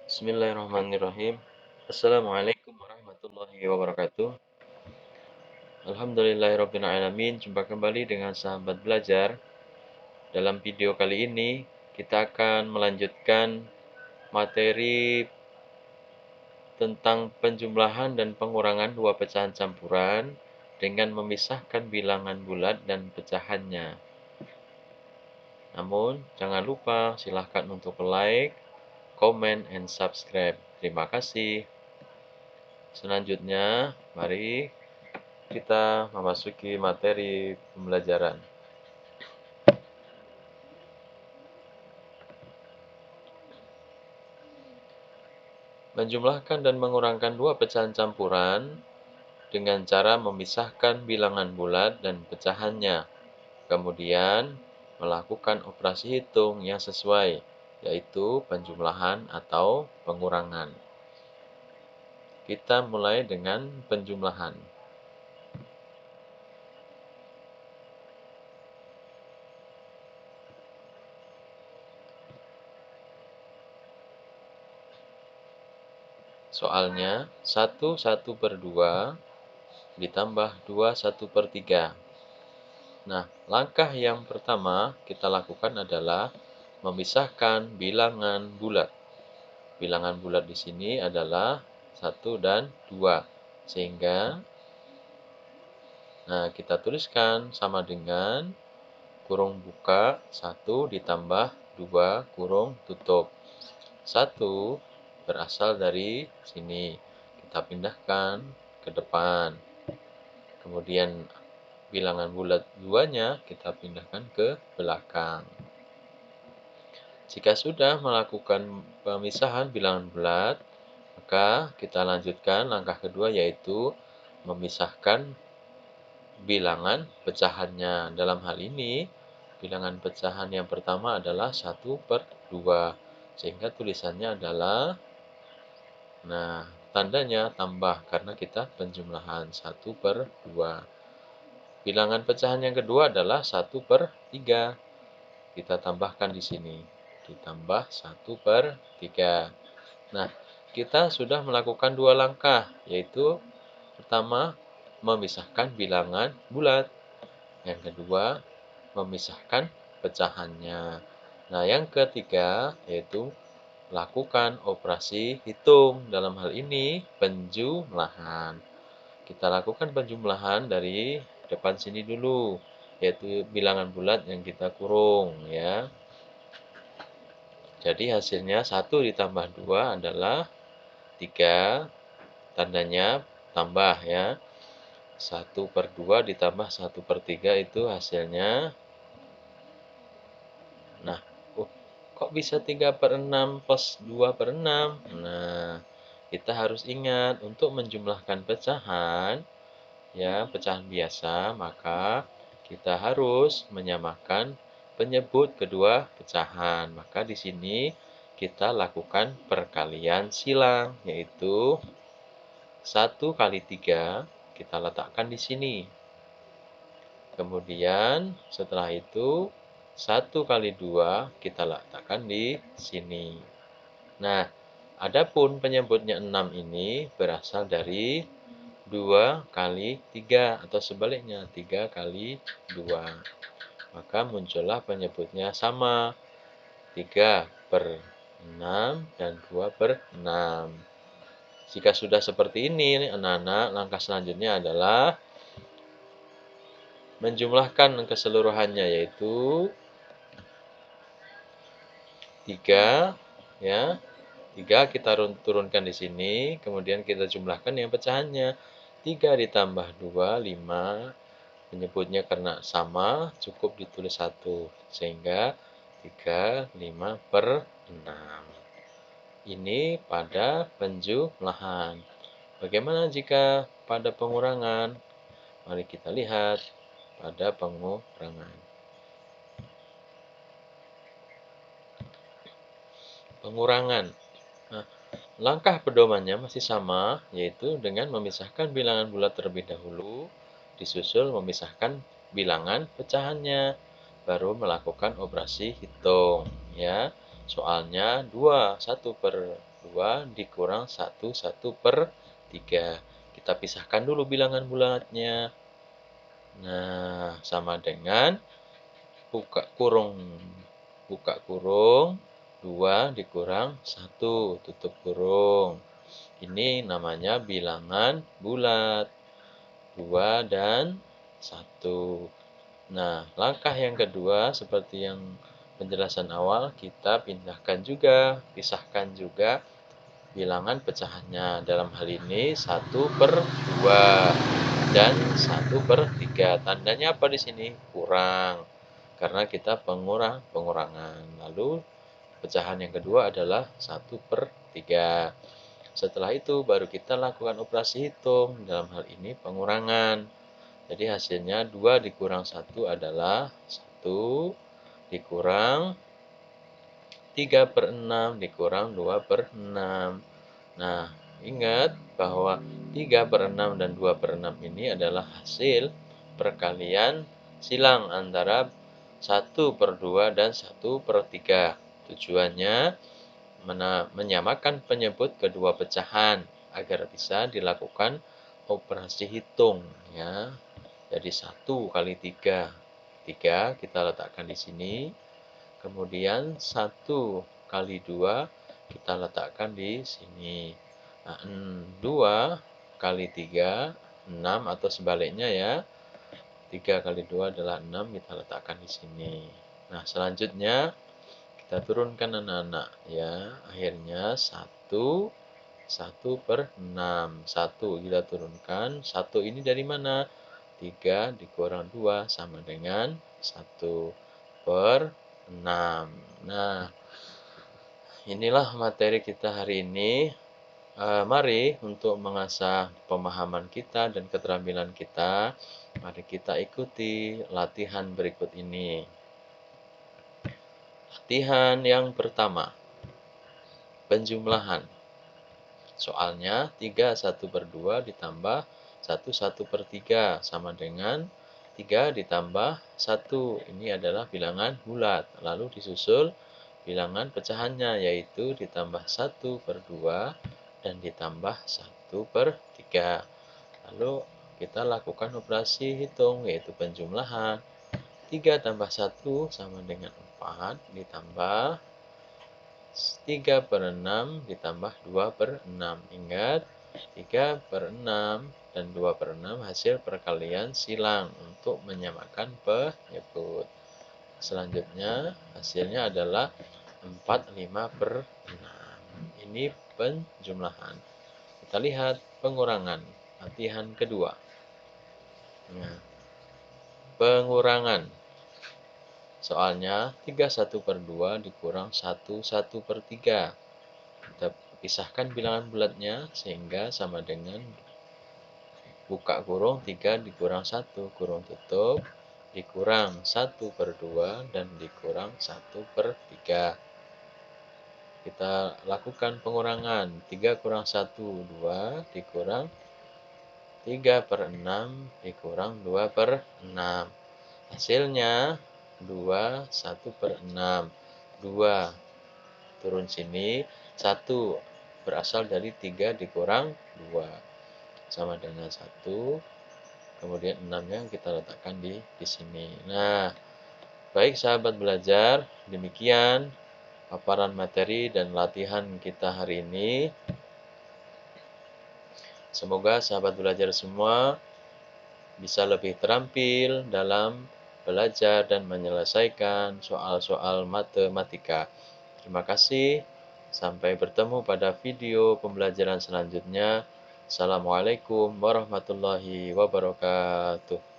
Bismillahirrahmanirrahim. Assalamualaikum warahmatullahi wabarakatuh. Alhamdulillahirabbil alamin. Jumpa kembali dengan sahabat belajar. Dalam video kali ini kita akan melanjutkan materi tentang penjumlahan dan pengurangan dua pecahan campuran dengan memisahkan bilangan bulat dan pecahannya. Namun, jangan lupa silahkan untuk like, comment, and subscribe. Terima kasih. Selanjutnya, mari kita memasuki materi pembelajaran. Menjumlahkan dan mengurangkan dua pecahan campuran dengan cara memisahkan bilangan bulat dan pecahannya. Kemudian, melakukan operasi hitung yang sesuai, yaitu penjumlahan atau pengurangan. Kita mulai dengan penjumlahan. Soalnya, 1/1/2 ditambah 2/1/3. Nah, langkah yang pertama kita lakukan adalah memisahkan bilangan bulat. Bilangan bulat di sini adalah 1 dan 2. Sehingga, kita tuliskan sama dengan kurung buka 1 ditambah 2 kurung tutup. 1 berasal dari sini. Kita pindahkan ke depan. Kemudian bilangan bulat 2-nya kita pindahkan ke belakang. Jika sudah melakukan pemisahan bilangan bulat, maka kita lanjutkan langkah kedua, yaitu memisahkan bilangan pecahannya. Dalam hal ini, bilangan pecahan yang pertama adalah 1/2. Sehingga tulisannya adalah, tandanya tambah karena kita penjumlahan 1/2. Bilangan pecahan yang kedua adalah 1/3. Kita tambahkan di sini. Ditambah 1/3. Nah, kita sudah melakukan dua langkah, yaitu pertama, memisahkan bilangan bulat. Yang kedua, memisahkan pecahannya. Nah, yang ketiga, yaitu lakukan operasi hitung. Dalam hal ini, penjumlahan. Kita lakukan penjumlahan dari depan sini dulu, yaitu bilangan bulat yang kita kurung, ya. Jadi hasilnya 1 ditambah 2 adalah 3, tandanya tambah, ya. 1/2 ditambah 1/3 itu hasilnya. Nah, kok bisa 3/6 plus 2/6? Nah, kita harus ingat untuk menjumlahkan pecahan, ya, pecahan biasa, maka kita harus menyamakan penyebut kedua pecahan. Maka di sini kita lakukan perkalian silang, yaitu 1 kali 3 kita letakkan di sini. Kemudian setelah itu 1 kali 2 kita letakkan di sini. Nah, adapun penyebutnya 6 ini berasal dari 2 kali 3 atau sebaliknya 3 kali 2. Maka muncullah penyebutnya sama, 3/6 dan 2/6. Jika sudah seperti ini, anak-anak, langkah selanjutnya adalah menjumlahkan keseluruhannya, yaitu 3, ya. 3 kita turunkan di sini, kemudian kita jumlahkan yang pecahannya. 3 ditambah 2, 5. Menyebutnya karena sama, cukup ditulis 1. Sehingga 3, 5/6. Ini pada penjumlahan. Bagaimana jika pada pengurangan? Mari kita lihat pada pengurangan. Pengurangan. Nah, langkah pedomannya masih sama, yaitu dengan memisahkan bilangan bulat terlebih dahulu, disusul memisahkan bilangan pecahannya, baru melakukan operasi hitung, ya. Soalnya 2, 1/2 dikurang 1/3. Kita pisahkan dulu bilangan bulatnya. Nah, sama dengan buka kurung. Buka kurung, 2 dikurang 1, tutup kurung. Ini namanya bilangan bulat. 2 dan 1. Nah, langkah yang kedua seperti yang penjelasan awal, kita pindahkan juga, pisahkan juga bilangan pecahannya. Dalam hal ini 1/2 dan 1/3. Tandanya apa di sini? Kurang. Karena kita pengurangan. Lalu pecahan yang kedua adalah 1/3. Setelah itu baru kita lakukan operasi hitung. Dalam hal ini pengurangan. Jadi hasilnya 2 dikurang 1 adalah 1 dikurang 3/6 dikurang 2/6. Nah, ingat bahwa 3/6 dan 2/6 ini adalah hasil perkalian silang antara 1/2 dan 1/3. Tujuannya menyamakan penyebut kedua pecahan agar bisa dilakukan operasi hitung, ya. Jadi 1 kali 3. 3 kita letakkan di sini. Kemudian 1 kali 2 kita letakkan di sini. Nah, 2 kali 3, 6 atau sebaliknya ya. 3 kali 2 adalah 6, kita letakkan di sini. Nah, selanjutnya kita turunkan anak-anak ya. Akhirnya 1/6. 1 kita turunkan. 1 ini dari mana? 3 dikurang 2 sama dengan 1/6. Nah, inilah materi kita hari ini. Mari untuk mengasah pemahaman kita dan keterampilan kita, mari kita ikuti latihan berikut ini. Latihan yang pertama, penjumlahan. Soalnya 3 1/2 ditambah 1 1/3 sama dengan 3 ditambah 1. Ini adalah bilangan bulat. Lalu disusul bilangan pecahannya, yaitu ditambah 1/2 dan ditambah 1/3. Lalu kita lakukan operasi hitung, yaitu penjumlahan. 3 tambah 1 sama dengan 4 ditambah 3/6 ditambah 2/6. Ingat, 3/6 dan 2/6 hasil perkalian silang untuk menyamakan penyebut. Selanjutnya, hasilnya adalah 4/5/6. Ini penjumlahan. Kita lihat pengurangan. Latihan kedua. Nah, pengurangan. Soalnya 3 1/2 dikurang 1 1/3. Kita pisahkan bilangan bulatnya sehingga sama dengan buka kurung 3 dikurang 1 kurung tutup dikurang 1/2 dan dikurang 1/3. Kita lakukan pengurangan. 3 kurang 1, 2 dikurang 3/6 dikurang 2/6. Hasilnya 2 1/6. 2 turun sini, 1 berasal dari 3 dikurang 2 sama dengan 1. Kemudian 6-nya kita letakkan di sini. Nah, baik sahabat belajar, demikian paparan materi dan latihan kita hari ini. Semoga sahabat belajar semua bisa lebih terampil dalam belajar dan menyelesaikan soal-soal matematika. Terima kasih. Sampai bertemu pada video pembelajaran selanjutnya. Assalamualaikum warahmatullahi wabarakatuh.